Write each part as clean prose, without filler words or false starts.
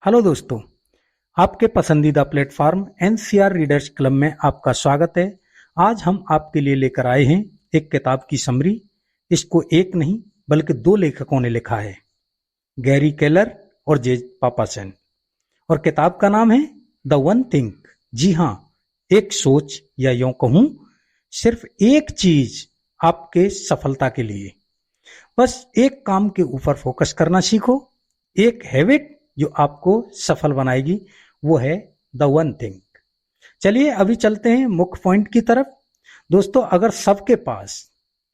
Hello दोस्तों, आपके पसंदीदा प्लेटफॉर्म एनसीआर रीडर्स क्लब में आपका स्वागत है। आज हम आपके लिए लेकर आए हैं एक किताब की समरी। इसको एक नहीं बल्कि दो लेखकों ने लिखा है, गैरी केलर और जे पापासन। और किताब का नाम है द वन थिंग। जी हाँ, एक सोच या यूं कहूं सिर्फ एक चीज आपके सफलता के लिए। बस एक काम के ऊपर फोकस करना सीखो। एक हैबिट जो आपको सफल बनाएगी, वो है द वन थिंग। चलिए अभी चलते हैं मुख्य पॉइंट की तरफ। दोस्तों, अगर सबके पास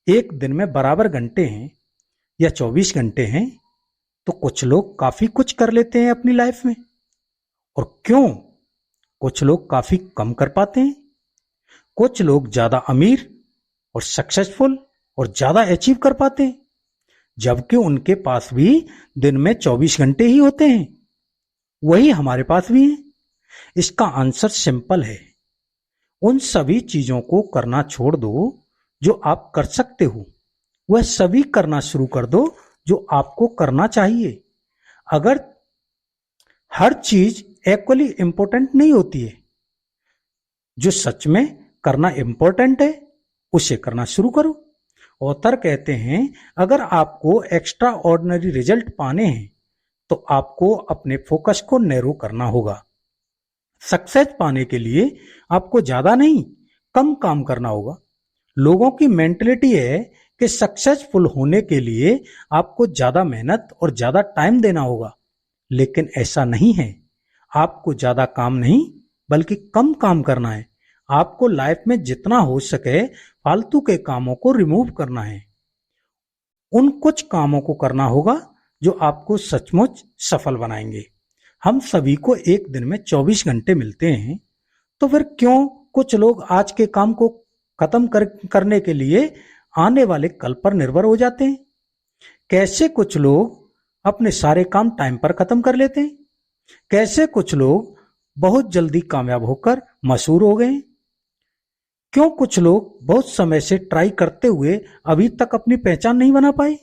एक दिन में बराबर घंटे हैं या 24 घंटे हैं, तो कुछ लोग काफी कुछ कर लेते हैं अपनी लाइफ में, और क्यों कुछ लोग काफी कम कर पाते हैं। कुछ लोग ज्यादा अमीर और सक्सेसफुल और ज्यादा अचीव कर पाते हैं, जबकि उनके पास भी दिन में 24 घंटे ही होते हैं। वही हमारे पास भी है। इसका आंसर सिंपल है। उन सभी चीजों को करना छोड़ दो जो आप कर सकते हो। वह सभी करना शुरू कर दो जो आपको करना चाहिए। अगर हर चीज इक्वली इंपॉर्टेंट नहीं होती है, जो सच में करना इंपॉर्टेंट है उसे करना शुरू करो। ऑथर कहते हैं, अगर आपको एक्स्ट्रा ऑर्डिनरी रिजल्ट पाने हैं तो आपको अपने फोकस को नैरो करना होगा। सक्सेस पाने के लिए आपको ज्यादा नहीं, कम काम करना होगा। लोगों की मेंटलिटी है कि सक्सेसफुल होने के लिए आपको ज्यादा मेहनत और ज्यादा टाइम देना होगा, लेकिन ऐसा नहीं है। आपको ज्यादा काम नहीं बल्कि कम काम करना है। आपको लाइफ में जितना हो सके फालतू के कामों को रिमूव करना है। उन कुछ कामों को करना होगा जो आपको सचमुच सफल बनाएंगे। हम सभी को एक दिन में 24 घंटे मिलते हैं, तो फिर क्यों कुछ लोग आज के काम को खत्म करने के लिए आने वाले कल पर निर्भर हो जाते हैं? कैसे कुछ लोग अपने सारे काम टाइम पर खत्म कर लेते हैं? कैसे कुछ लोग बहुत जल्दी कामयाब होकर मशहूर हो गए? क्यों कुछ लोग बहुत समय से ट्राई करते हुए अभी तक अपनी पहचान नहीं बना पाए?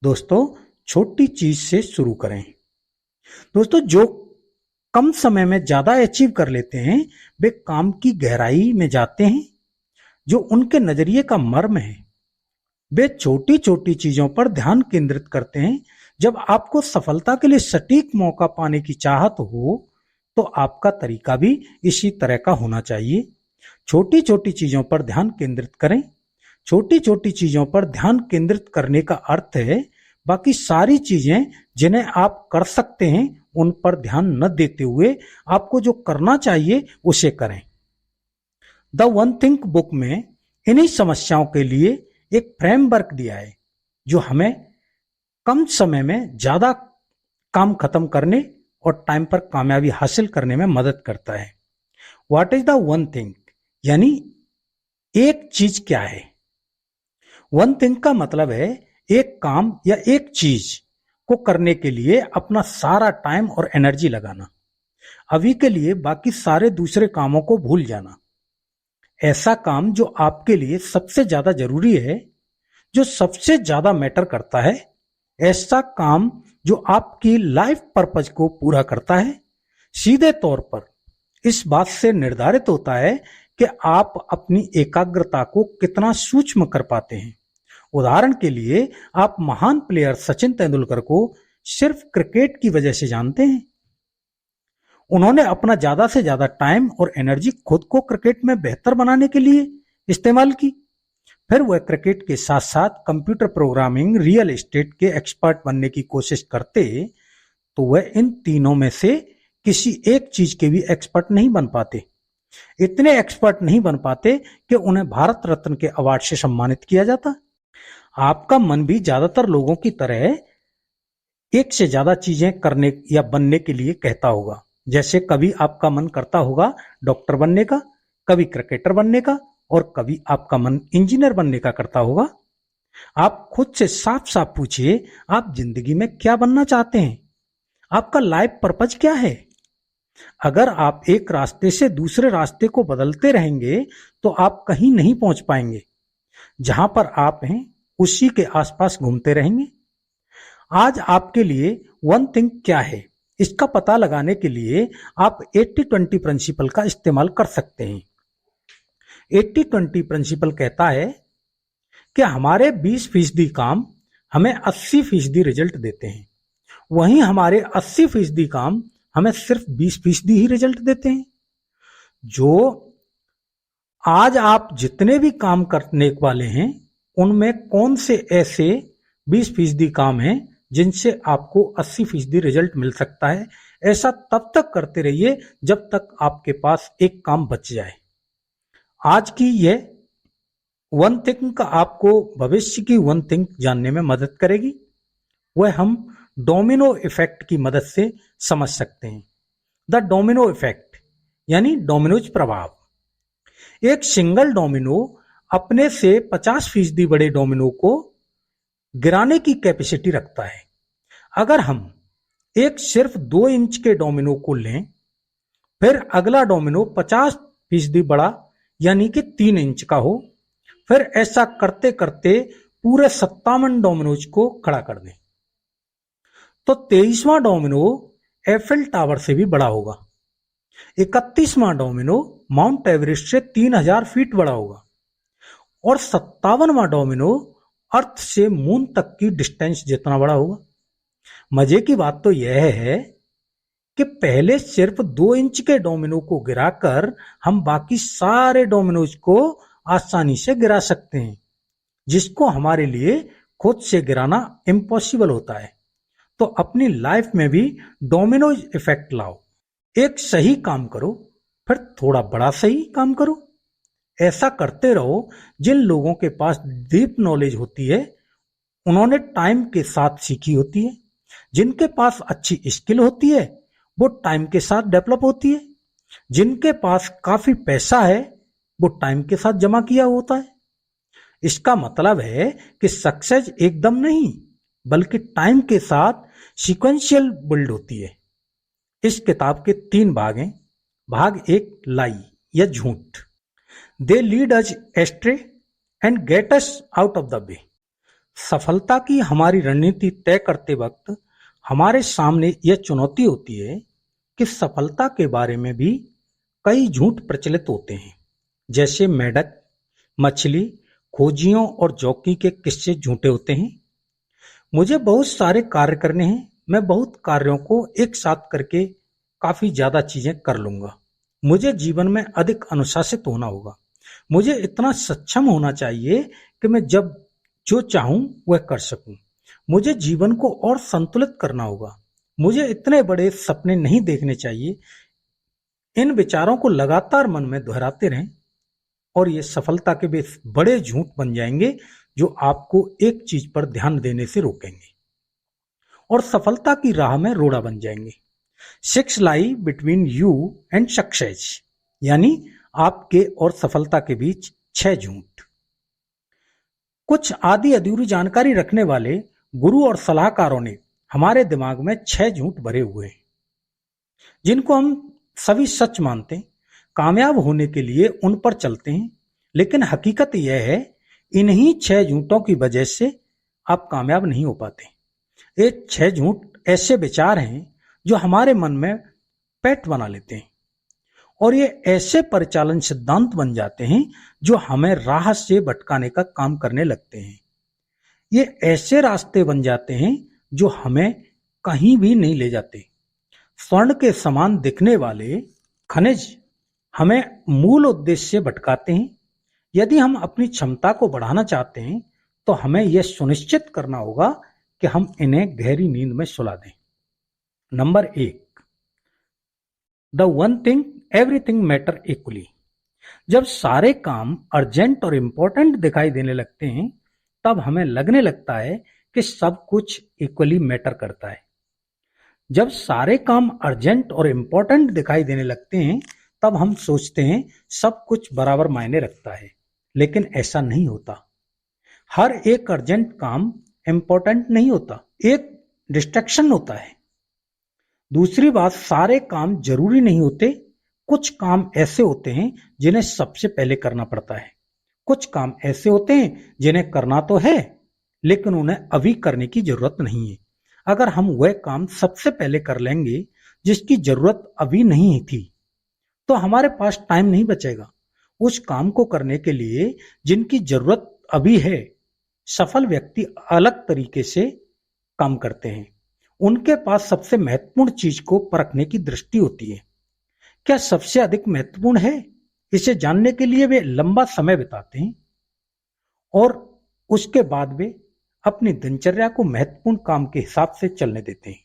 दोस्तों, छोटी चीज से शुरू करें। दोस्तों, जो कम समय में ज्यादा अचीव कर लेते हैं, वे काम की गहराई में जाते हैं, जो उनके नजरिए का मर्म है। वे छोटी छोटी चीजों पर ध्यान केंद्रित करते हैं। जब आपको सफलता के लिए सटीक मौका पाने की चाहत हो, तो आपका तरीका भी इसी तरह का होना चाहिए। छोटी छोटी चीजों पर ध्यान केंद्रित करें। छोटी छोटी चीजों पर ध्यान केंद्रित करने का अर्थ है बाकी सारी चीजें जिन्हें आप कर सकते हैं उन पर ध्यान न देते हुए आपको जो करना चाहिए उसे करें। द वन थिंग बुक में इन्हीं समस्याओं के लिए एक फ्रेमवर्क दिया है, जो हमें कम समय में ज्यादा काम खत्म करने और टाइम पर कामयाबी हासिल करने में मदद करता है। What is the one thing, यानी एक चीज क्या है? वन थिंग का मतलब है एक काम या एक चीज को करने के लिए अपना सारा टाइम और एनर्जी लगाना। अभी के लिए बाकी सारे दूसरे कामों को भूल जाना। ऐसा काम जो आपके लिए सबसे ज्यादा जरूरी है, जो सबसे ज्यादा मैटर करता है। ऐसा काम जो आपकी लाइफ पर्पज को पूरा करता है। सीधे तौर पर इस बात से निर्धारित होता है कि आप अपनी एकाग्रता को कितना सूक्ष्म कर पाते हैं। उदाहरण के लिए, आप महान प्लेयर सचिन तेंदुलकर को सिर्फ क्रिकेट की वजह से जानते हैं। उन्होंने अपना ज्यादा से ज्यादा टाइम और एनर्जी खुद को क्रिकेट में बेहतर बनाने के लिए इस्तेमाल की। फिर वह क्रिकेट के साथ साथ कंप्यूटर प्रोग्रामिंग, रियल एस्टेट के एक्सपर्ट बनने की कोशिश करते, तो वह इन तीनों में से किसी एक चीज के भी एक्सपर्ट नहीं बन पाते। इतने एक्सपर्ट नहीं बन पाते कि उन्हें भारत रत्न के अवार्ड से सम्मानित किया जाता। आपका मन भी ज्यादातर लोगों की तरह एक से ज्यादा चीजें करने या बनने के लिए कहता होगा। जैसे कभी आपका मन करता होगा डॉक्टर बनने का, कभी क्रिकेटर बनने का, और कभी आपका मन इंजीनियर बनने का करता होगा। आप खुद से साफ साफ पूछिए, आप जिंदगी में क्या बनना चाहते हैं? आपका लाइफ पर्पज क्या है? अगर आप एक रास्ते से दूसरे रास्ते को बदलते रहेंगे तो आप कहीं नहीं पहुंच पाएंगे। जहां पर आप हैं उसी के आसपास घूमते रहेंगे। आज आपके लिए वन थिंग क्या है? इसका पता लगाने के लिए आप 80-20 प्रिंसिपल का इस्तेमाल कर सकते हैं। 80-20 प्रिंसिपल कहता है कि हमारे 20% काम हमें 80% रिजल्ट देते हैं, वहीं हमारे 80% काम हमें सिर्फ 20% ही रिजल्ट देते हैं। जो आज आप जितने भी काम करने वाले हैं उनमें कौन से ऐसे 20% काम हैं जिनसे आपको 80% रिजल्ट मिल सकता है। ऐसा तब तक करते रहिए जब तक आपके पास एक काम बच जाए। आज की यह वन थिंग आपको भविष्य की वन थिंग जानने में मदद करेगी। वह हम डोमिनो इफेक्ट की मदद से समझ सकते हैं। द डोमिनो इफेक्ट यानी डोमिनोज प्रभाव। एक सिंगल डोमिनो अपने से 50% बड़े डोमिनो को गिराने की कैपेसिटी रखता है। अगर हम एक सिर्फ 2 इंच के डोमिनो को लें, फिर अगला डोमिनो 50% बड़ा यानी कि 3 इंच का हो, फिर ऐसा करते करते पूरे 57 डोमिनोज को खड़ा कर दें, तो 23वां डोमिनो एफिल टावर से भी बड़ा होगा। 31वां डोमिनो माउंट एवरेस्ट से 3000 फीट बड़ा होगा और 57वां डोमिनो अर्थ से मून तक की डिस्टेंस जितना बड़ा होगा। मजे की बात तो यह है कि पहले सिर्फ 2 इंच के डोमिनो को गिराकर हम बाकी सारे डोमिनोज को आसानी से गिरा सकते हैं, जिसको हमारे लिए खुद से गिराना इम्पॉसिबल होता है। तो अपनी लाइफ में भी डोमिनोज इफेक्ट लाओ। एक सही काम करो, फिर थोड़ा बड़ा सही काम करो। ऐसा करते रहो। जिन लोगों के पास डीप नॉलेज होती है उन्होंने टाइम के साथ सीखी होती है। जिनके पास अच्छी स्किल होती है वो टाइम के साथ डेवलप होती है। जिनके पास काफी पैसा है वो टाइम के साथ जमा किया होता है। इसका मतलब है कि सक्सेस एकदम नहीं बल्कि टाइम के साथ सीक्वेंशियल बिल्ड होती है। इस किताब के 3 भाग हैं। भाग 1 लाई या झूठ। They lead us ashtray and get us out of the way. सफलता की हमारी रणनीति तय करते वक्त हमारे सामने यह चुनौती होती है कि सफलता के बारे में भी कई झूठ प्रचलित होते हैं, जैसे मेढक, मछली, खोजियों और जॉकी के किस्से झूठे होते हैं। मुझे बहुत सारे कार्य करने हैं, मैं बहुत कार्यों को एक साथ करके काफी ज्यादा चीजें कर लूंगा। मुझे जीवन में अधिक अनुशासित होना होगा। मुझे इतना सक्षम होना चाहिए कि मैं जब जो चाहूं वह कर सकूं। मुझे जीवन को और संतुलित करना होगा। मुझे इतने बड़े सपने नहीं देखने चाहिए। इन विचारों को लगातार मन में दोहराते रहें और ये सफलता के बड़े झूठ बन जाएंगे जो आपको एक चीज पर ध्यान देने से रोकेंगे और सफलता की राह में रोड़ा बन जाएंगे। 6 lie between you and success यानी आपके और सफलता के बीच 6 झूठ। कुछ आधी अधूरी जानकारी रखने वाले गुरु और सलाहकारों ने हमारे दिमाग में 6 झूठ भरे हुए हैं जिनको हम सभी सच मानते हैं। कामयाब होने के लिए उन पर चलते हैं, लेकिन हकीकत यह है इन्हीं 6 झूठों की वजह से आप कामयाब नहीं हो पाते। ये 6 झूठ ऐसे विचार हैं जो हमारे मन में पैठ बना लेते हैं और ये ऐसे परिचालन सिद्धांत बन जाते हैं जो हमें राह से भटकाने का काम करने लगते हैं। ये ऐसे रास्ते बन जाते हैं जो हमें कहीं भी नहीं ले जाते। स्वर्ण के समान दिखने वाले खनिज हमें मूल उद्देश्य से भटकाते हैं। यदि हम अपनी क्षमता को बढ़ाना चाहते हैं तो हमें यह सुनिश्चित करना होगा कि हम इन्हें गहरी नींद में सुला दें। Number 1, the one thing everything matter equally. जब सारे काम अर्जेंट और इंपॉर्टेंट दिखाई देने लगते हैं तब हमें लगने लगता है कि सब कुछ इक्वली मैटर करता है। जब सारे काम अर्जेंट और इंपॉर्टेंट दिखाई देने लगते हैं तब हम सोचते हैं सब कुछ बराबर मायने रखता है, लेकिन ऐसा नहीं होता। हर एक अर्जेंट काम इंपॉर्टेंट नहीं होता, एक डिस्ट्रैक्शन होता है। दूसरी बात, सारे काम जरूरी नहीं होते। कुछ काम ऐसे होते हैं जिन्हें सबसे पहले करना पड़ता है। कुछ काम ऐसे होते हैं जिन्हें करना तो है लेकिन उन्हें अभी करने की जरूरत नहीं है। अगर हम वह काम सबसे पहले कर लेंगे जिसकी जरूरत अभी नहीं थी, तो हमारे पास टाइम नहीं बचेगा उस काम को करने के लिए जिनकी जरूरत अभी है। सफल व्यक्ति अलग तरीके से काम करते हैं। उनके पास सबसे महत्वपूर्ण चीज को परखने की दृष्टि होती है। क्या सबसे अधिक महत्वपूर्ण है, इसे जानने के लिए वे लंबा समय बिताते हैं और उसके बाद वे अपनी दिनचर्या को महत्वपूर्ण काम के हिसाब से चलने देते हैं।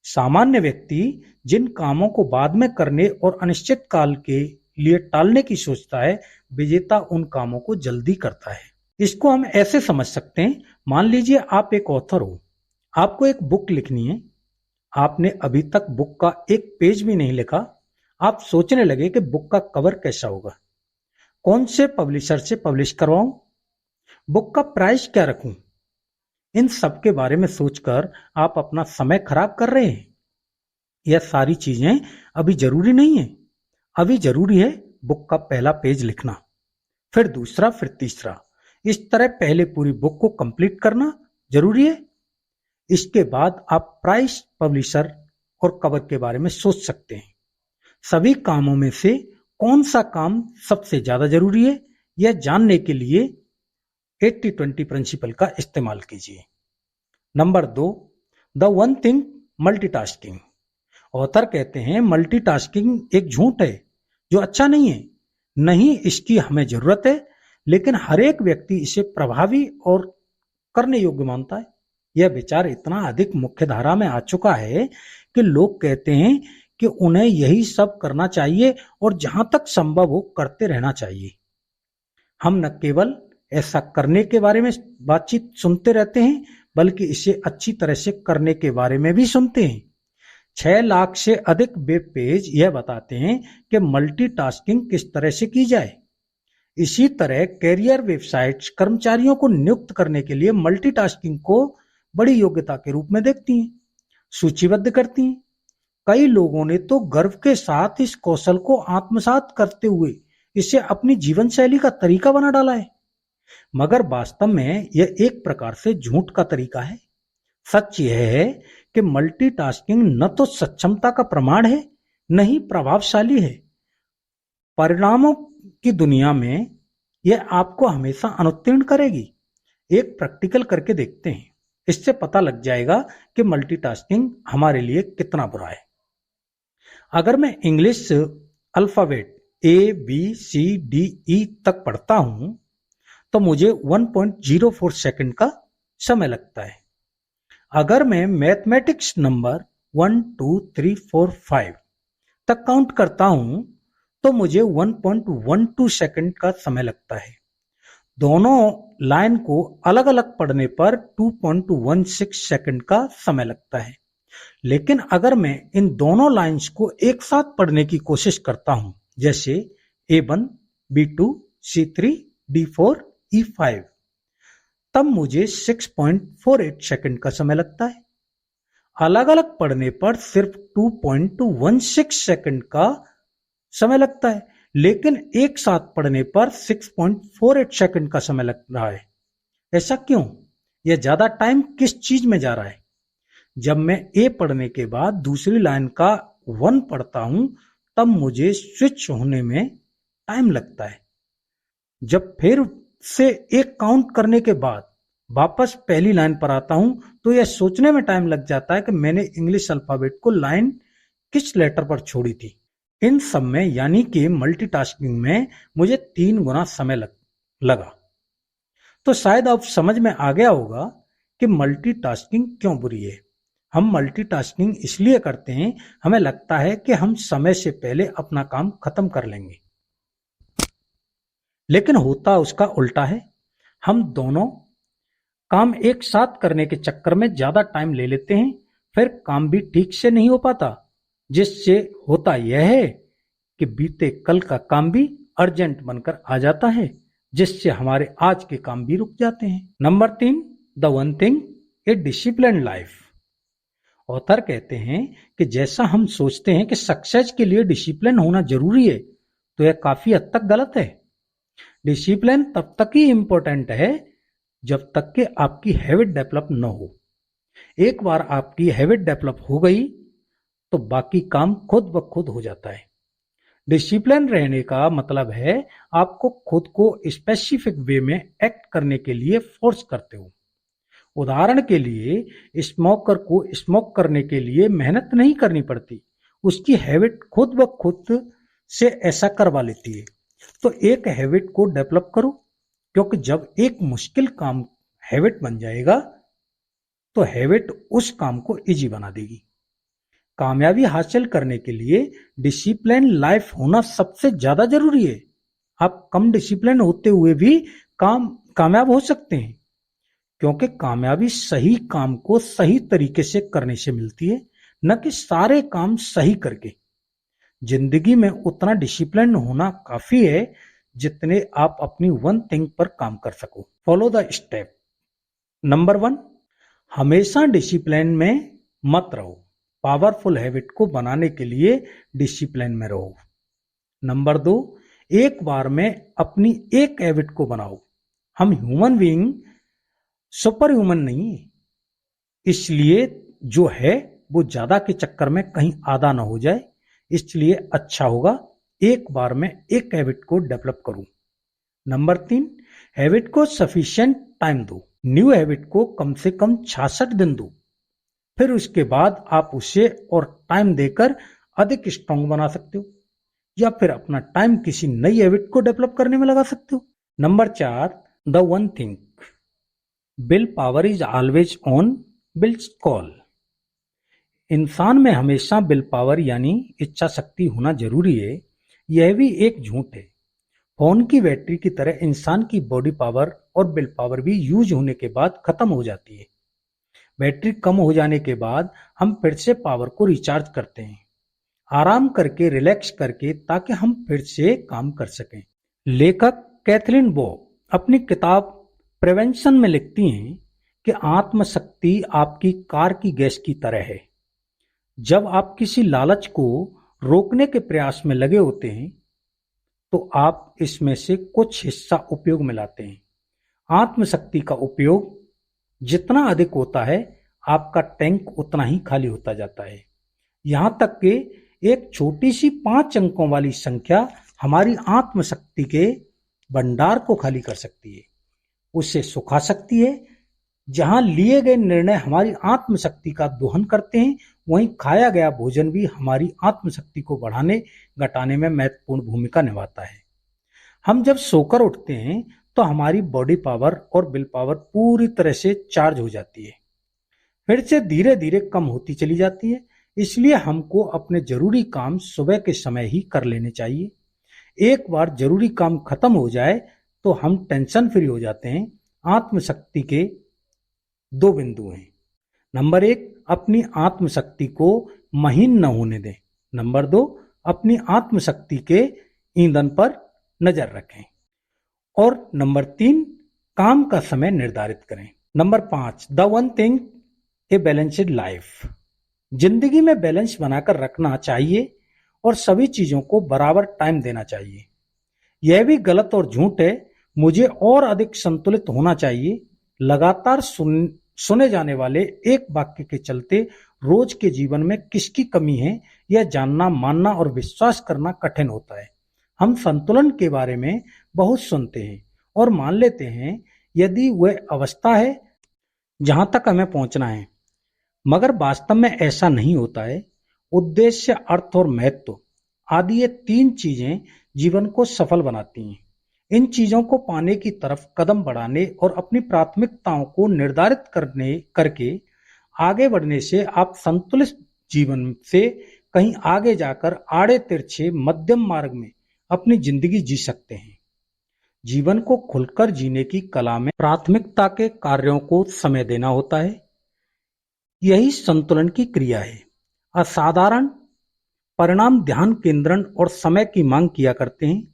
सामान्य व्यक्ति जिन कामों को बाद में करने और अनिश्चित काल के लिए टालने की सोचता है, विजेता उन कामों को जल्दी करता है। इसको हम ऐसे समझ सकते हैं, मान लीजिए आप एक ऑथर हो, आपको एक बुक लिखनी है, आपने अभी तक बुक का एक पेज भी नहीं लिखा। आप सोचने लगे कि बुक का कवर कैसा होगा, कौन से पब्लिशर से पब्लिश करवाऊं, बुक का प्राइस क्या रखूं। इन सब के बारे में सोचकर आप अपना समय खराब कर रहे हैं। यह सारी चीजें अभी जरूरी नहीं है। अभी जरूरी है बुक का पहला पेज लिखना, फिर दूसरा, फिर तीसरा। इस तरह पहले पूरी बुक को कंप्लीट करना जरूरी है। इसके बाद आप प्राइस, पब्लिशर और कवर के बारे में सोच सकते हैं। सभी कामों में से कौन सा काम सबसे ज्यादा जरूरी है, यह जानने के लिए 80-20 प्रिंसिपल का इस्तेमाल कीजिए। Number 2, the one thing multitasking. Author कहते हैं मल्टीटास्किंग एक झूठ है जो अच्छा नहीं है। नहीं, इसकी हमें जरूरत है, लेकिन हर एक व्यक्ति इसे प्रभावी और करने योग्य मानता है। यह विचार इतना अधिक मुख्य धारा में आ चुका है कि लोग कहते हैं कि उन्हें यही सब करना चाहिए और जहां तक संभव हो करते रहना चाहिए। हम न केवल ऐसा करने के बारे में बातचीत सुनते रहते हैं, बल्कि इसे अच्छी तरह से करने के बारे में भी सुनते हैं। 6 लाख से अधिक वेब पेज यह बताते हैं कि मल्टीटास्किंग किस तरह से की जाए। इसी तरह कैरियर वेबसाइट्स कर्मचारियों को नियुक्त करने के लिए मल्टीटास्किंग को बड़ी योग्यता के रूप में देखती हैं, सूचीबद्ध करती हैं। कई लोगों ने तो गर्व के साथ इस कौशल को आत्मसात करते हुए इसे अपनी जीवन शैली का तरीका बना डाला है। मगर वास्तव में यह एक प्रकार से झूठ का तरीका है। सच यह है कि मल्टीटास्किंग न तो सक्षमता का प्रमाण है, न ही प्रभावशाली है। परिणामों की दुनिया में यह आपको हमेशा अनुत्तीर्ण करेगी। एक प्रैक्टिकल करके देखते हैं, इससे पता लग जाएगा कि मल्टीटास्किंग हमारे लिए कितना बुरा है। अगर मैं इंग्लिश अल्फाबेट ABCDE तक पढ़ता हूं तो मुझे 1.04 सेकंड का समय लगता है। अगर मैं मैथमेटिक्स नंबर 1 2 3 4 5 तक काउंट करता हूं तो मुझे 1.12 सेकंड का समय लगता है। दोनों लाइन को अलग अलग पढ़ने पर 2.16 सेकंड का समय लगता है। लेकिन अगर मैं इन दोनों लाइंस को एक साथ पढ़ने की कोशिश करता हूं, जैसे A1, B2, C3, D4, E5, तब मुझे 6.48 सेकंड का समय लगता है। अलग अलग पढ़ने पर सिर्फ 2.16 सेकंड का समय लगता है, लेकिन एक साथ पढ़ने पर 6.48 सेकंड का समय लग रहा है। ऐसा क्यों? यह ज्यादा टाइम किस चीज में जा रहा है? जब मैं ए पढ़ने के बाद दूसरी लाइन का 1 पढ़ता हूं तब मुझे स्विच होने में टाइम लगता है। जब फिर से एक काउंट करने के बाद वापस पहली लाइन पर आता हूं तो यह सोचने में टाइम लग जाता है कि मैंने इंग्लिश अल्फाबेट को लाइन किस लेटर पर छोड़ी थी। इन सब में यानी कि मल्टीटास्किंग में मुझे 3 गुना समय लगा। तो शायद अब समझ में आ गया होगा कि मल्टीटास्किंग क्यों बुरी है। हम मल्टीटास्किंग इसलिए करते हैं, हमें लगता है कि हम समय से पहले अपना काम खत्म कर लेंगे, लेकिन होता उसका उल्टा है। हम दोनों काम एक साथ करने के चक्कर में ज्यादा टाइम ले लेते हैं, फिर काम भी ठीक से नहीं हो पाता, जिससे होता यह है कि बीते कल का काम भी अर्जेंट बनकर आ जाता है, जिससे हमारे आज के काम भी रुक जाते हैं। Number 3, the one thing A disciplined life. Author कहते हैं कि जैसा हम सोचते हैं कि सक्सेस के लिए डिसिप्लिन होना जरूरी है, तो यह काफी हद तक गलत है। डिसिप्लिन तब तक ही इंपॉर्टेंट है जब तक कि आपकी हैबिट डेवलप न हो। एक बार आपकी हैबिट डेवलप हो गई तो बाकी काम खुद ब खुद हो जाता है। डिसिप्लिन रहने का मतलब है आपको खुद को स्पेसिफिक वे में एक्ट करने के लिए फोर्स करते हो। उदाहरण के लिए स्मोकर को स्मोक करने के लिए मेहनत नहीं करनी पड़ती, उसकी हैबिट खुद ब खुद से ऐसा करवा लेती है। तो एक हैबिट को डेवलप करो, क्योंकि जब एक मुश्किल काम हैबिट बन जाएगा तो हैबिट उस काम को इजी बना देगी। कामयाबी हासिल करने के लिए डिसिप्लिन लाइफ होना सबसे ज्यादा जरूरी है। आप कम डिसिप्लिन होते हुए भी कामयाब हो सकते हैं, क्योंकि कामयाबी सही काम को सही तरीके से करने से मिलती है, न कि सारे काम सही करके। जिंदगी में उतना डिसिप्लिन होना काफी है जितने आप अपनी वन थिंग पर काम कर सको। Follow the step. नंबर 1, हमेशा डिसिप्लिन में मत रहो। पावरफुल हैबिट को बनाने के लिए डिसिप्लिन में रहो। नंबर 2, एक बार में अपनी एक हैबिट को बनाओ। हम ह्यूमन बीइंग सुपर ह्यूमन नहीं है, इसलिए जो है वो ज्यादा के चक्कर में कहीं आधा ना हो जाए, इसलिए अच्छा होगा एक बार में एक हैबिट को डेवलप करूं। नंबर 3, हैबिट को सफिशिएंट टाइम दो। न्यू हैबिट को कम से कम 66 दिन दो, फिर उसके बाद आप उसे और टाइम देकर अधिक स्ट्रांग बना सकते हो, या फिर अपना टाइम किसी नई हैबिट को डेवलप करने में लगा सकते हो। Number 4, the one thing. Will power is always on will's call. इंसान में हमेशा विल पावर यानी इच्छा शक्ति होना जरूरी है, यह भी एक झूठ है। फोन की बैटरी की तरह इंसान की बॉडी पावर और विल पावर भी यूज होने के बाद खत्म हो जाती है। बैटरी कम हो जाने के बाद हम फिर से पावर को रिचार्ज करते हैं, आराम करके, रिलैक्स करके, ताकि हम फिर से काम कर सकें। लेखक कैथरीन बो अपनी किताब प्रिवेंशन में लिखती हैं कि आत्मशक्ति आपकी कार की गैस की तरह है। जब आप किसी लालच को रोकने के प्रयास में लगे होते हैं तो आप इसमें से कुछ हिस्सा उपयोग में लाते हैं। आत्मशक्ति का उपयोग जितना अधिक होता है, आपका टैंक उतना ही खाली होता जाता है। यहां तक कि एक छोटी सी 5 अंकों वाली संख्या हमारी आत्मशक्ति के भंडार को खाली कर सकती है, उसे सुखा सकती है। जहां लिए गए निर्णय हमारी आत्मशक्ति का दोहन करते हैं, वहीं खाया गया भोजन भी हमारी आत्मशक्ति को बढ़ाने घटाने में महत्वपूर्ण भूमिका निभाता है। हम जब सोकर उठते हैं तो हमारी बॉडी पावर और विल पावर पूरी तरह से चार्ज हो जाती है, फिर से धीरे धीरे कम होती चली जाती है। इसलिए हमको अपने जरूरी काम सुबह के समय ही कर लेने चाहिए। एक बार जरूरी काम खत्म हो जाए तो हम टेंशन फ्री हो जाते हैं। आत्मशक्ति के 2 बिंदु हैं। नंबर 1, अपनी आत्मशक्ति को महीन न होने दें। नंबर 2, अपनी आत्मशक्ति के ईंधन पर नजर रखें। और नंबर 3, काम का समय निर्धारित करें। Number 5, the one thing, a balanced life. जिंदगी में बैलेंस बनाकर रखना चाहिए और सभी चीजों को बराबर टाइम देना चाहिए। यह भी गलत और झूठ है। मुझे और अधिक संतुलित होना चाहिए। लगातार सुने जाने वाले एक वाक्य के चलते रोज के जीवन में किसकी कमी है, यह जानना, मानना और विश्वास करना कठिन होता है। हम संतुलन के बारे में बहुत सुनते हैं और मान लेते हैं यदि वह अवस्था है जहां तक हमें पहुंचना है, मगर वास्तव में ऐसा नहीं होता है। उद्देश्य, अर्थ और महत्व आदि ये 3 चीजें जीवन को सफल बनाती हैं। इन चीजों को पाने की तरफ कदम बढ़ाने और अपनी प्राथमिकताओं को निर्धारित करके आगे बढ़ने से आप संतुलित जीवन से कहीं आगे जाकर आड़े तिरछे मध्यम मार्ग में अपनी जिंदगी जी सकते हैं। जीवन को खुलकर जीने की कला में प्राथमिकता के कार्यों को समय देना होता है। यही संतुलन की क्रिया है। असाधारण परिणाम ध्यान केंद्रण और समय की मांग किया करते हैं।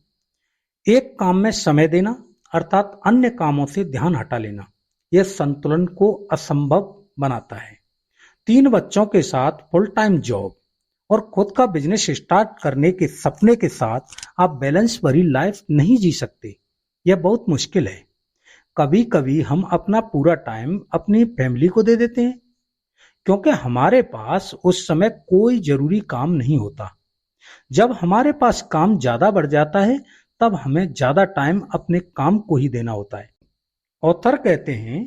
एक काम में समय देना अर्थात अन्य कामों से ध्यान हटा लेना, यह संतुलन को असंभव बनाता है। 3 बच्चों के साथ फुल टाइम जॉब और खुद का बिजनेस स्टार्ट करने के सपने के साथ आप बैलेंस भरी लाइफ नहीं जी सकते। यह बहुत मुश्किल है। कभी कभी हम अपना पूरा टाइम अपनी फैमिली को दे देते हैं, क्योंकि हमारे पास उस समय कोई जरूरी काम नहीं होता। जब हमारे पास काम ज्यादा बढ़ जाता है तब हमें ज्यादा टाइम अपने काम को ही देना होता है। ऑथर कहते हैं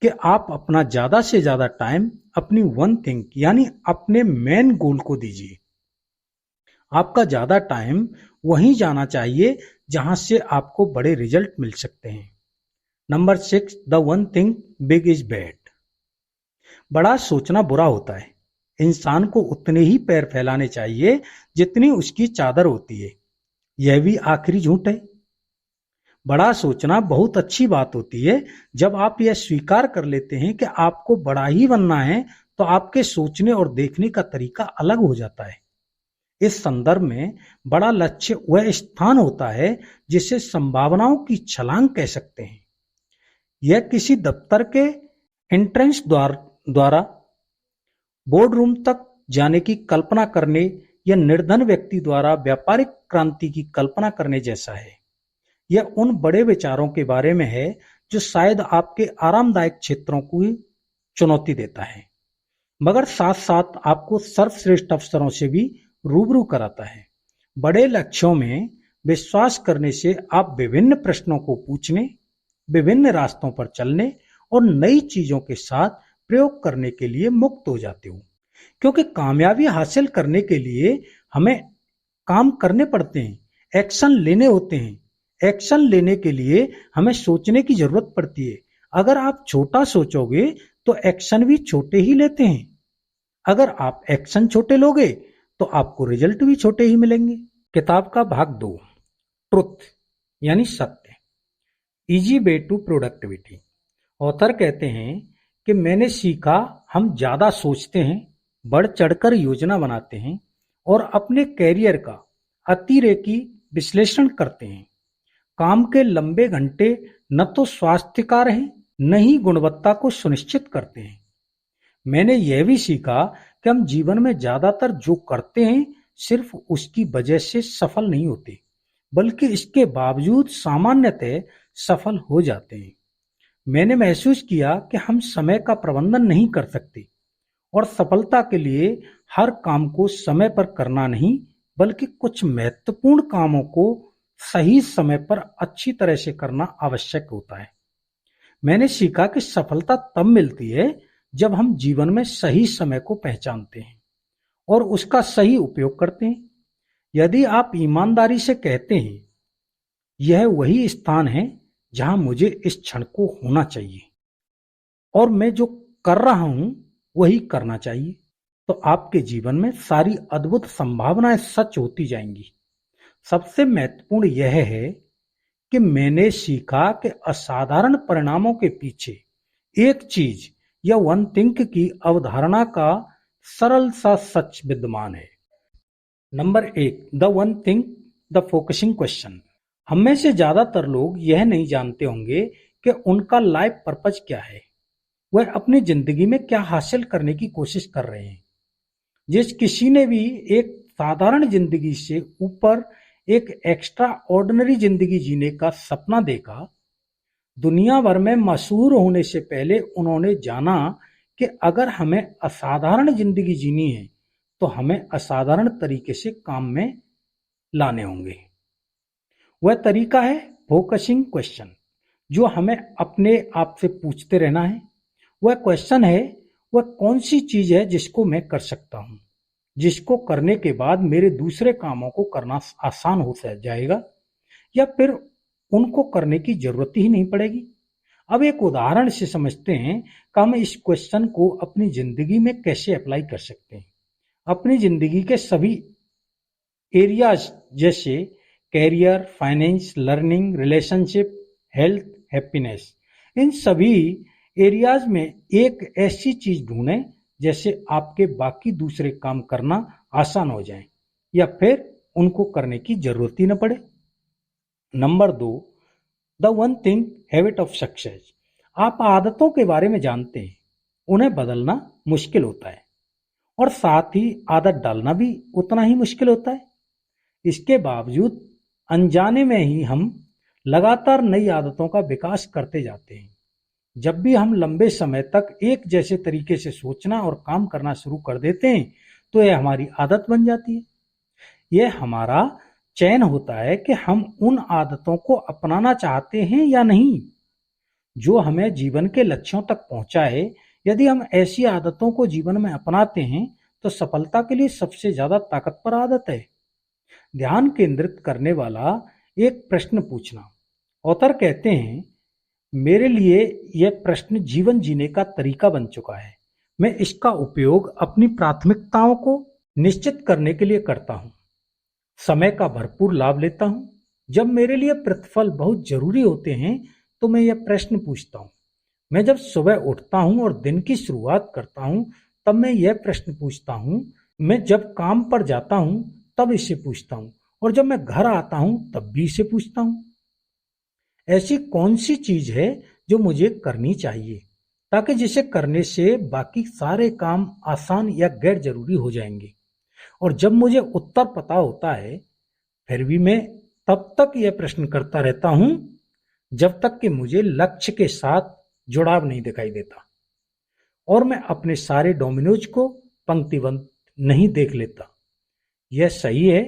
कि आप अपना ज्यादा से ज्यादा टाइम अपनी वन थिंग यानी अपने मेन गोल को दीजिए। आपका ज्यादा टाइम वहीं जाना चाहिए जहां से आपको बड़े रिजल्ट मिल सकते हैं। Number 6, the one thing big is bad. बड़ा सोचना बुरा होता है। इंसान को उतने ही पैर फैलाने चाहिए जितनी उसकी चादर होती है। यह भी आखिरी झूठ है। बड़ा सोचना बहुत अच्छी बात होती है जब आप यह स्वीकार कर लेते हैं कि आपको बड़ा ही बनना है, तो आपके सोचने और देखने का तरीका अलग हो जाता है। इस संदर्भ में बड़ा लक्ष्य वह स्थान होता है जिसे संभावनाओं की छलांग कह सकते हैं। यह किसी दफ्तर के एंट्रेंस द्वारा बोर्ड रूम तक जाने की कल्पना करने या निर्धन व्यक्ति द्वारा व्यापारिक क्रांति की कल्पना करने जैसा है। यह उन बड़े विचारों के बारे में है जो शायद आपके आरामदायक क्षेत्रों को चुनौती देता है, मगर साथ साथ आपको सर्वश्रेष्ठ अवसरों से भी रूबरू कराता है। बड़े लक्ष्यों में विश्वास करने से आप विभिन्न प्रश्नों को पूछने, विभिन्न रास्तों पर चलने और नई चीजों के साथ प्रयोग करने के लिए मुक्त हो जाते हो। क्योंकि कामयाबी हासिल करने के लिए हमें काम करने पड़ते हैं, एक्शन लेने होते हैं। एक्शन लेने के लिए हमें सोचने की जरूरत पड़ती है। अगर आप छोटा सोचोगे तो एक्शन भी छोटे ही लेते हैं। अगर आप एक्शन छोटे लोगे तो आपको रिजल्ट भी छोटे ही मिलेंगे। किताब का भाग 2, ट्रुथ यानी सत्य, easy way to productivity. Author कहते हैं कि मैंने सीखा हम ज्यादा सोचते हैं, बढ़ चढ़कर योजना बनाते हैं और अपने कैरियर का अतिरेकी विश्लेषण करते हैं। काम के लंबे घंटे न तो स्वास्थ्यकर हैं न ही गुणवत्ता को सुनिश्चित करते हैं। मैंने यह भी सीखा कि हम जीवन में ज्यादातर जो करते हैं सिर्फ उसकी वजह से सफल नहीं होते, बल्कि इसके बावजूद सामान्यतः सफल हो जाते हैं। मैंने महसूस किया कि हम समय का प्रबंधन नहीं कर सकते और सफलता के लिए हर काम को समय पर करना नहीं, बल्कि कुछ महत्वपूर्ण कामों को सही समय पर अच्छी तरह से करना आवश्यक होता है। मैंने सीखा कि सफलता तब मिलती है जब हम जीवन में सही समय को पहचानते हैं और उसका सही उपयोग करते हैं। यदि आप ईमानदारी से कहते हैं यह वही स्थान है जहां मुझे इस क्षण को होना चाहिए और मैं जो कर रहा हूं वही करना चाहिए, तो आपके जीवन में सारी अद्भुत संभावनाएं सच होती जाएंगी। सबसे महत्वपूर्ण यह है कि मैंने सीखा कि असाधारण परिणामों के पीछे एक चीज या वन थिंग की अवधारणा का सरल सा सच विद्यमान है। Number 1, the one thing, the focusing question. हम में से ज्यादातर लोग यह नहीं जानते होंगे कि उनका लाइफ पर्पज क्या है, वह अपनी जिंदगी में क्या हासिल करने की कोशिश कर रहे हैं। जिस किसी ने भी एक साधारण जिंदगी से ऊपर एक एक्स्ट्रा ऑर्डिनरी जिंदगी जीने का सपना देखा, दुनिया भर में मशहूर होने से पहले उन्होंने जाना कि अगर हमें असाधारण जिंदगी जीनी है तो हमें असाधारण तरीके से काम में लाने होंगे। वह तरीका है फोकसिंग क्वेश्चन, जो हमें अपने आप से पूछते रहना है। वह क्वेश्चन है, वह कौन सी चीज है जिसको मैं कर सकता हूं, जिसको करने के बाद मेरे दूसरे कामों को करना आसान हो जाएगा या फिर उनको करने की जरूरत ही नहीं पड़ेगी। अब एक उदाहरण से समझते हैं कि हम इस क्वेश्चन को अपनी जिंदगी में कैसे अप्लाई कर सकते हैं। अपनी जिंदगी के सभी एरियाज जैसे career, finance, learning, relationship, health, happiness, इन सभी एरियाज में एक ऐसी चीज ढूंढें जैसे आपके बाकी दूसरे काम करना आसान हो जाए या फिर उनको करने की जरूरत ही न पड़े। Number 2, the one thing habit of success. आप आदतों के बारे में जानते हैं, उन्हें बदलना मुश्किल होता है और साथ ही आदत डालना भी उतना ही मुश्किल होता है। इसके बावजूद अनजाने में ही हम लगातार नई आदतों का विकास करते जाते हैं। जब भी हम लंबे समय तक एक जैसे तरीके से सोचना और काम करना शुरू कर देते हैं तो यह हमारी आदत बन जाती है। यह हमारा चयन होता है कि हम उन आदतों को अपनाना चाहते हैं या नहीं जो हमें जीवन के लक्ष्यों तक पहुंचाए। यदि हम ऐसी आदतों को जीवन में अपनाते हैं तो सफलता के लिए सबसे ज्यादा ताकतवर आदत है ध्यान केंद्रित करने वाला एक प्रश्न पूछना। ऑथर कहते हैं, मेरे लिए यह प्रश्न जीवन जीने का तरीका बन चुका है। मैं इसका उपयोग अपनी प्राथमिकताओं को निश्चित करने के लिए करता हूं, समय का भरपूर लाभ लेता हूं। जब मेरे लिए प्रतिफल बहुत जरूरी होते हैं तो मैं यह प्रश्न पूछता हूं। मैं जब सुबह उठता हूं और दिन की शुरुआत करता हूं तब मैं यह प्रश्न पूछता हूं। मैं जब काम पर जाता हूं तब इसे पूछता हूं और जब मैं घर आता हूं तब भी इसे पूछता हूं। ऐसी कौन सी चीज है जो मुझे करनी चाहिए ताकि जिसे करने से बाकी सारे काम आसान या गैर जरूरी हो जाएंगे। और जब मुझे उत्तर पता होता है फिर भी मैं तब तक यह प्रश्न करता रहता हूं जब तक कि मुझे लक्ष्य के साथ जुड़ाव नहीं दिखाई देता और मैं अपने सारे डोमिनोज को पंक्तिबद्ध नहीं देख लेता। यह सही है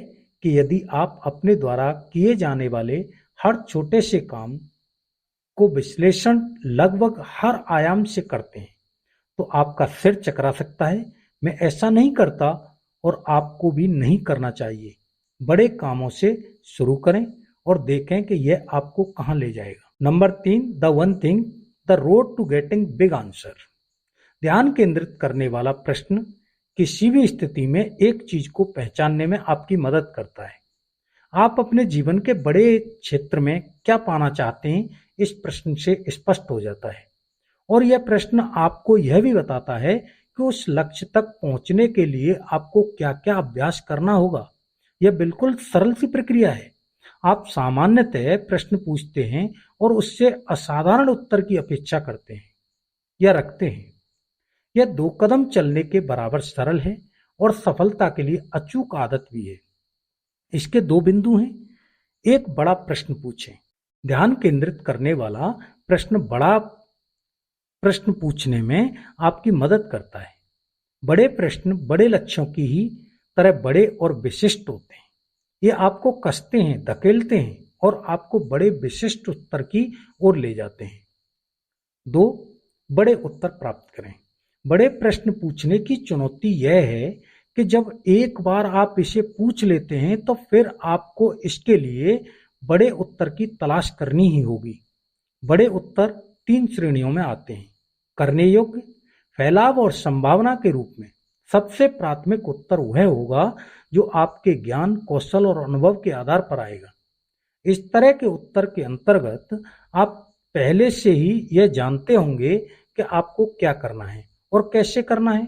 कि यदि आप अपने द्वारा किए जाने वाले हर छोटे से काम को विश्लेषण लगभग हर आयाम से करते हैं तो आपका सिर चकरा सकता है। मैं ऐसा नहीं करता और आपको भी नहीं करना चाहिए। बड़े कामों से शुरू करें और देखें कि यह आपको कहां ले जाएगा। Number 3, the one thing, the road to getting big answer. ध्यान केंद्रित करने वाला प्रश्न किसी भी स्थिति में एक चीज को पहचानने में आपकी मदद करता है। आप अपने जीवन के बड़े क्षेत्र में क्या पाना चाहते हैं इस प्रश्न से स्पष्ट हो जाता है और यह प्रश्न आपको यह भी बताता है कि उस लक्ष्य तक पहुंचने के लिए आपको क्या क्या अभ्यास करना होगा। यह बिल्कुल सरल सी प्रक्रिया है। आप सामान्यतः प्रश्न पूछते हैं और उससे असाधारण उत्तर की अपेक्षा करते हैं या रखते हैं। यह 2 कदम चलने के बराबर सरल है और सफलता के लिए अचूक आदत भी है। इसके 2 बिंदु हैं। एक बड़ा प्रश्न पूछें। ध्यान केंद्रित करने वाला बड़ा प्रश्न पूछने में आपकी मदद करता है। बड़े प्रश्न बड़े लक्ष्यों की ही तरह बड़े और विशिष्ट होते हैं। ये आपको कसते हैं, धकेलते हैं और आपको बड़े विशिष्ट उत्तर की ओर ले जाते हैं। 2, बड़े उत्तर प्राप्त करें। बड़े प्रश्न पूछने की चुनौती यह है कि जब एक बार आप इसे पूछ लेते हैं तो फिर आपको इसके लिए बड़े उत्तर की तलाश करनी ही होगी। बड़े उत्तर 3 श्रेणियों में आते हैं, करने योग्य, फैलाव और संभावना के रूप में। सबसे प्राथमिक उत्तर वह होगा जो आपके ज्ञान, कौशल और अनुभव के आधार पर आएगा। इस तरह के उत्तर के अंतर्गत आप पहले से ही यह जानते होंगे कि आपको क्या करना है और कैसे करना है,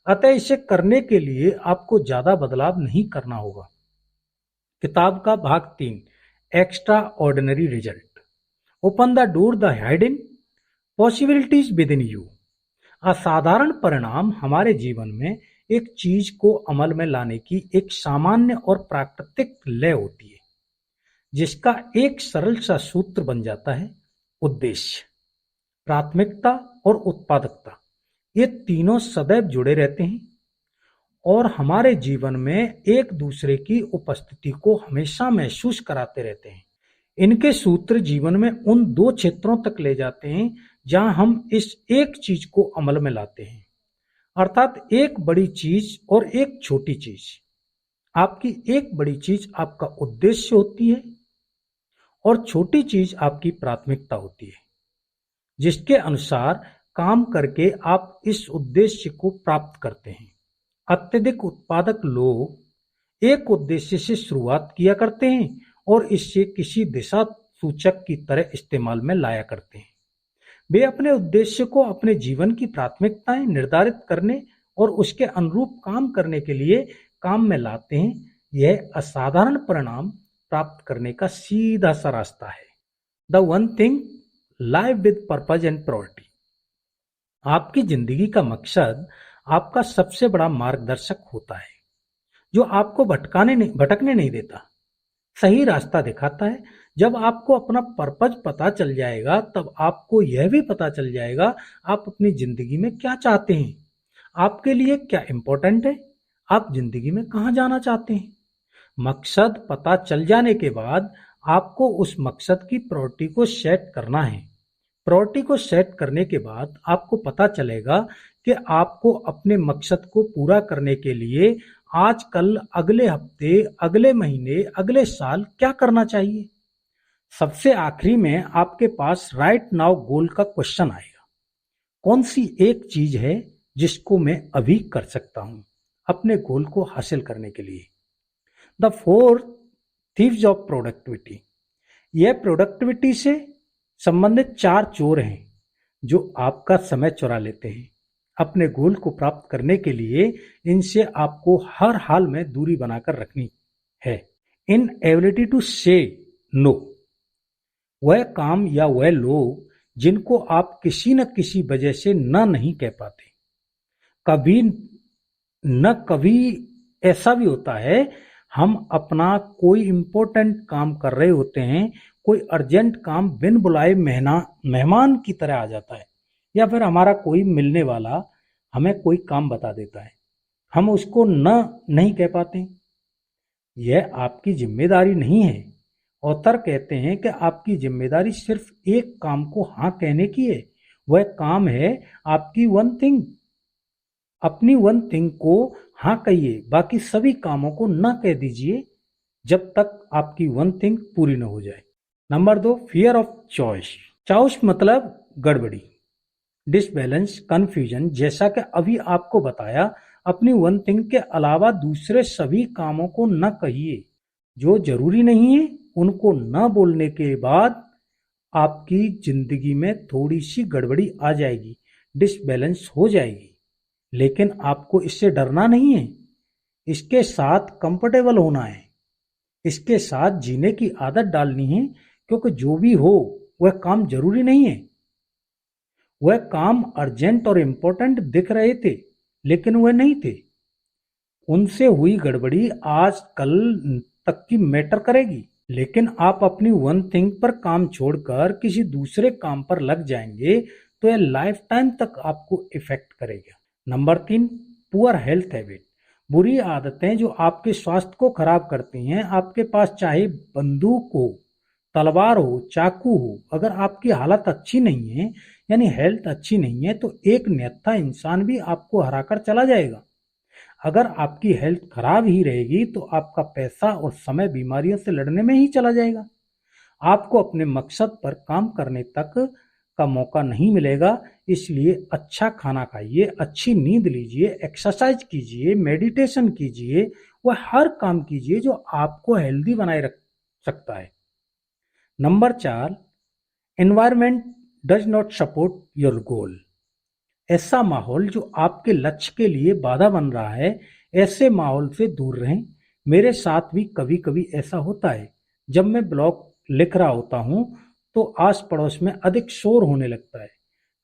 अतः इसे करने के लिए आपको ज्यादा बदलाव नहीं करना होगा। किताब का भाग 3, extra ordinary result. Open the door the hidden possibilities with in you. असाधारण परिणाम हमारे जीवन में एक चीज को अमल में लाने की एक सामान्य और प्राकृतिक लय होती है जिसका एक सरल सा सूत्र बन जाता है उद्देश्य, प्राथमिकता और उत्पादकता। ये तीनों सदैव जुड़े रहते हैं और हमारे जीवन में एक दूसरे की उपस्थिति को हमेशा महसूस कराते रहते हैं। इनके सूत्र जीवन में उन 2 क्षेत्रों तक ले जाते हैं जहां हम इस एक चीज को अमल में लाते हैं, अर्थात एक बड़ी चीज और एक छोटी चीज। आपकी एक बड़ी चीज आपका उद्देश्य होती है और छोटी चीज आपकी प्राथमिकता होती है, जिसके अनुसार काम करके आप इस उद्देश्य को प्राप्त करते हैं। अत्यधिक उत्पादक लोग एक उद्देश्य से शुरुआत किया करते हैं और इससे किसी दिशा सूचक की तरह इस्तेमाल में लाया करते हैं। वे अपने उद्देश्य को अपने जीवन की प्राथमिकताएं निर्धारित करने और उसके अनुरूप काम करने के लिए काम में लाते हैं। यह असाधारण परिणाम प्राप्त करने का सीधा सा रास्ता है। The one thing, live with purpose and priority. आपकी जिंदगी का मकसद आपका सबसे बड़ा मार्गदर्शक होता है जो आपको भटकने नहीं देता, सही रास्ता दिखाता है जब आपको अपना पर्पज पता चल जाएगा तब आपको यह भी पता चल जाएगा आप अपनी जिंदगी में क्या चाहते हैं, आपके लिए क्या इम्पोर्टेंट है, आप जिंदगी में कहाँ जाना चाहते हैं। मकसद पता चल जाने के बाद आपको उस मकसद की प्रायोरिटी को सेट करना है। प्रायोरिटी को सेट करने के बाद आपको पता चलेगा कि आपको अपने मकसद को पूरा करने के लिए आज कल, अगले हफ्ते, अगले महीने, अगले साल क्या करना चाहिए। सबसे आखिरी में आपके पास राइट नाउ गोल का क्वेश्चन आएगा। कौन सी एक चीज है जिसको मैं अभी कर सकता हूं अपने गोल को हासिल करने के लिए। The fourth thieves of productivity. यह प्रोडक्टिविटी से संबंधित 4 चोर हैं जो आपका समय चुरा लेते हैं। अपने गोल को प्राप्त करने के लिए इनसे आपको हर हाल में दूरी बनाकर रखनी है। इनएबिलिटी टू से नो। वह काम या वह लोग जिनको आप किसी न किसी वजह से न नहीं कह पाते। कभी ऐसा भी होता है हम अपना कोई इंपॉर्टेंट काम कर रहे होते हैं, कोई अर्जेंट काम बिन बुलाए मेहमान की तरह आ जाता है, या फिर हमारा कोई मिलने वाला हमें कोई काम बता देता है, हम उसको नहीं कह पाते। यह आपकी जिम्मेदारी नहीं है। ऑथर कहते हैं कि आपकी जिम्मेदारी सिर्फ एक काम को हाँ कहने की है। वह काम है आपकी वन थिंग। अपनी वन थिंग को हाँ कहिए, बाकी सभी कामों को न कह दीजिए जब तक आपकी वन थिंग पूरी न हो जाए। Number 2, fear of choice. Choice मतलब गड़बड़ी, डिसबैलेंस, कंफ्यूजन। जैसा कि अभी आपको बताया, अपनी वन थिंग के अलावा दूसरे सभी कामों को न कहिए। जो जरूरी नहीं है उनको न बोलने के बाद आपकी जिंदगी में थोड़ी सी गड़बड़ी आ जाएगी, डिसबैलेंस हो जाएगी, लेकिन आपको इससे डरना नहीं है। इसके साथ कंफर्टेबल होना है, इसके साथ जीने की आदत डालनी है, क्योंकि जो भी हो वह काम जरूरी नहीं है। वह काम अर्जेंट और इम्पोर्टेंट दिख रहे थे लेकिन वह नहीं थे। उनसे हुई गड़बड़ी आज कल तक की मैटर करेगी, लेकिन आप अपनी वन थिंग पर काम छोड़कर किसी दूसरे काम पर लग जाएंगे तो यह लाइफ टाइम तक आपको इफेक्ट करेगा। Number 3, poor health habit. बुरी आदतें जो आपके स्वास्थ्य को खराब करती हैं। आपके पास चाहे बंदूक हो, तलवार हो, चाकू हो, अगर आपकी हालत अच्छी नहीं है, यानी हेल्थ अच्छी नहीं है, तो एक निहत्था इंसान भी आपको हराकर चला जाएगा। अगर आपकी हेल्थ खराब ही रहेगी तो आपका पैसा और समय बीमारियों से लड़ने में ही चला जाएगा। आपको अपने मकसद पर काम करने तक का मौका नहीं मिलेगा। इसलिए अच्छा खाना खाइए, अच्छी नींद लीजिए, एक्सरसाइज कीजिए, मेडिटेशन कीजिए, वह हर काम कीजिए जो आपको हेल्दी बनाए रख सकता है। Number 4, environment does not support your goal. ऐसा माहौल जो आपके लक्ष्य के लिए बाधा बन रहा है, ऐसे माहौल से दूर रहें। मेरे साथ भी कभी कभी ऐसा होता है। जब मैं ब्लॉग लिख रहा होता हूँ तो आस पड़ोस में अधिक शोर होने लगता है,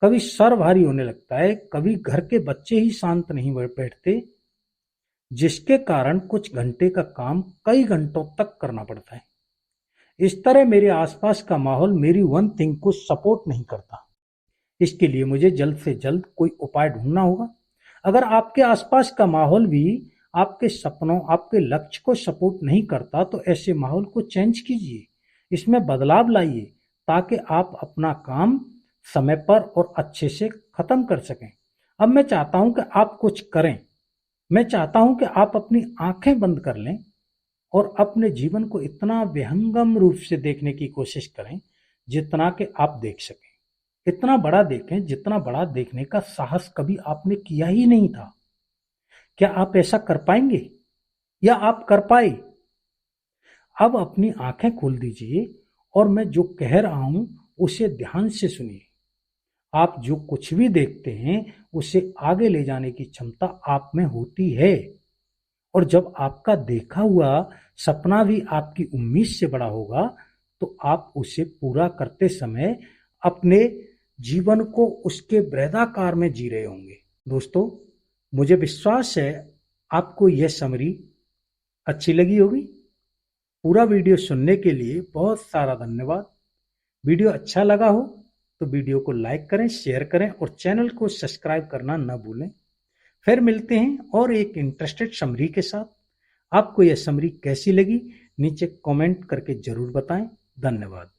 कभी सर भारी होने लगता है, कभी घर के बच्चे ही शांत नहीं बैठते, जिसके कारण कुछ घंटे का काम कई घंटों तक करना पड़ता है। इस तरह मेरे आसपास का माहौल मेरी वन थिंग को सपोर्ट नहीं करता। इसके लिए मुझे जल्द से जल्द कोई उपाय ढूंढना होगा। अगर आपके आसपास का माहौल भी आपके सपनों, आपके लक्ष्य को सपोर्ट नहीं करता तो ऐसे माहौल को चेंज कीजिए, इसमें बदलाव लाइए, ताकि आप अपना काम समय पर और अच्छे से खत्म कर सकें। अब मैं चाहता हूं कि आप कुछ करें। मैं चाहता हूं कि आप अपनी आंखें बंद कर लें और अपने जीवन को इतना विहंगम रूप से देखने की कोशिश करें जितना कि आप देख सकें। इतना बड़ा देखें जितना बड़ा देखने का साहस कभी आपने किया ही नहीं था। क्या आप ऐसा कर पाएंगे या आप कर पाए? अब अपनी आंखें खोल दीजिए और मैं जो कह रहा हूं उसे ध्यान से सुनिए। आप जो कुछ भी देखते हैं उसे आगे ले जाने की क्षमता आप में होती है, और जब आपका देखा हुआ सपना भी आपकी उम्मीद से बड़ा होगा तो आप उसे पूरा करते समय अपने जीवन को उसके बृहदाकार में जी रहे होंगे। दोस्तों, मुझे विश्वास है आपको यह समरी अच्छी लगी होगी। पूरा वीडियो सुनने के लिए बहुत सारा धन्यवाद। वीडियो अच्छा लगा हो तो वीडियो को लाइक करें, शेयर करें और चैनल को सब्सक्राइब करना न भूलें। फिर मिलते हैं और एक इंटरेस्टेड समरी के साथ। आपको यह समरी कैसी लगी नीचे कमेंट करके जरूर बताएं। धन्यवाद।